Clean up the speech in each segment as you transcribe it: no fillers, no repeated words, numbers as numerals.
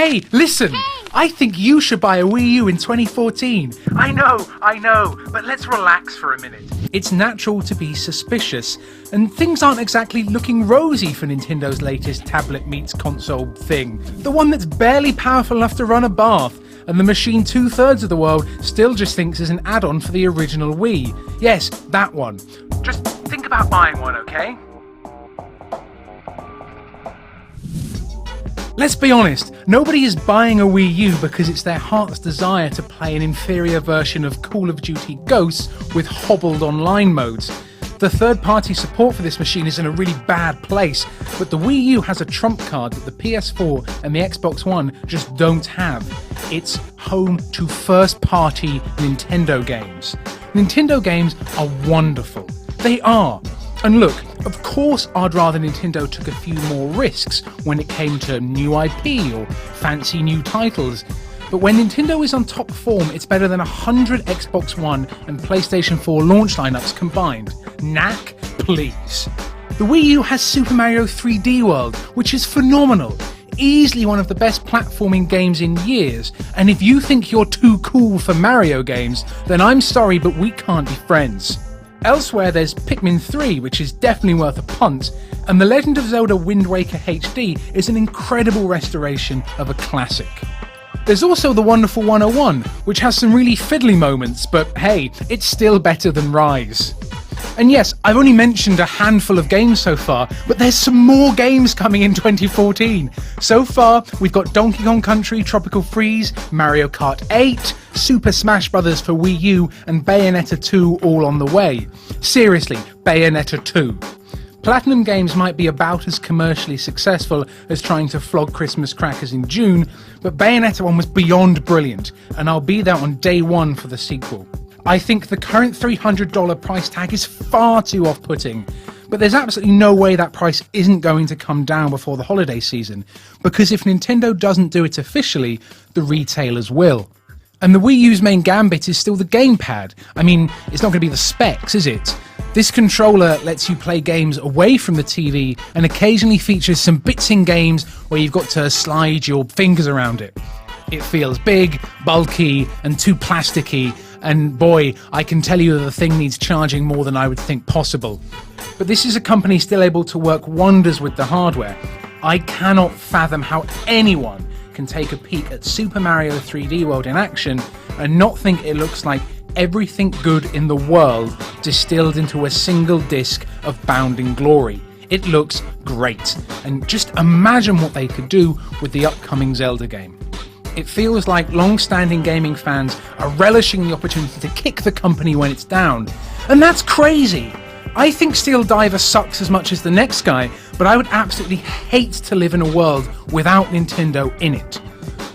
Hey, listen! I think you should buy a Wii U in 2014. I know, but let's relax for a minute. It's natural to be suspicious, and things aren't exactly looking rosy for Nintendo's latest tablet meets console thing. The one that's barely powerful enough to run a bath, and the machine 2/3 of the world still just thinks is an add-on for the original Wii. Yes, that one. Just think about buying one, okay? Let's be honest, nobody is buying a Wii U because it's their heart's desire to play an inferior version of Call of Duty Ghosts with hobbled online modes. The third-party support for this machine is in a really bad place, but the Wii U has a trump card that the PS4 and the Xbox One just don't have. It's home to first-party Nintendo games. Nintendo games are wonderful. They are. And look, of course I'd rather Nintendo took a few more risks when it came to new IP or fancy new titles. But when Nintendo is on top form, it's better than 100 Xbox One and PlayStation 4 launch lineups combined. Knack, please. The Wii U has Super Mario 3D World, which is phenomenal. Easily one of the best platforming games in years, and if you think you're too cool for Mario games, then I'm sorry, but we can't be friends. Elsewhere there's Pikmin 3, which is definitely worth a punt, and The Legend of Zelda Wind Waker HD is an incredible restoration of a classic. There's also the wonderful 101, which has some really fiddly moments, but hey, it's still better than Rise. And yes, I've only mentioned a handful of games so far, but there's some more games coming in 2014. So far, we've got Donkey Kong Country, Tropical Freeze, Mario Kart 8, Super Smash Bros. For Wii U, and Bayonetta 2 all on the way. Seriously, Bayonetta 2. Platinum Games might be about as commercially successful as trying to flog Christmas crackers in June, but Bayonetta 1 was beyond brilliant, and I'll be there on day one for the sequel. I think the current $300 price tag is far too off-putting, but there's absolutely no way that price isn't going to come down before the holiday season, because if Nintendo doesn't do it officially, the retailers will. And the Wii U's main gambit is still the gamepad. I mean, it's not going to be the specs, is it? This controller lets you play games away from the TV and occasionally features some bits in games where you've got to slide your fingers around it. It feels big, bulky, and too plasticky, and boy, I can tell you that the thing needs charging more than I would think possible. But this is a company still able to work wonders with the hardware. I cannot fathom how anyone can take a peek at Super Mario 3D World in action and not think it looks like everything good in the world distilled into a single disc of bounding glory. It looks great, and just imagine what they could do with the upcoming Zelda game. It feels like long-standing gaming fans are relishing the opportunity to kick the company when it's down. And that's crazy! I think Steel Diver sucks as much as the next guy, but I would absolutely hate to live in a world without Nintendo in it.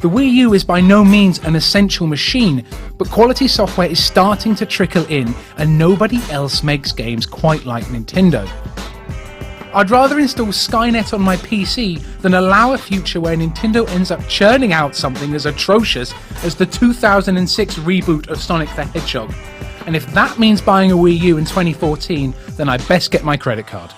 The Wii U is by no means an essential machine, but quality software is starting to trickle in, and nobody else makes games quite like Nintendo. I'd rather install Skynet on my PC than allow a future where Nintendo ends up churning out something as atrocious as the 2006 reboot of Sonic the Hedgehog. And if that means buying a Wii U in 2014, then I best get my credit card.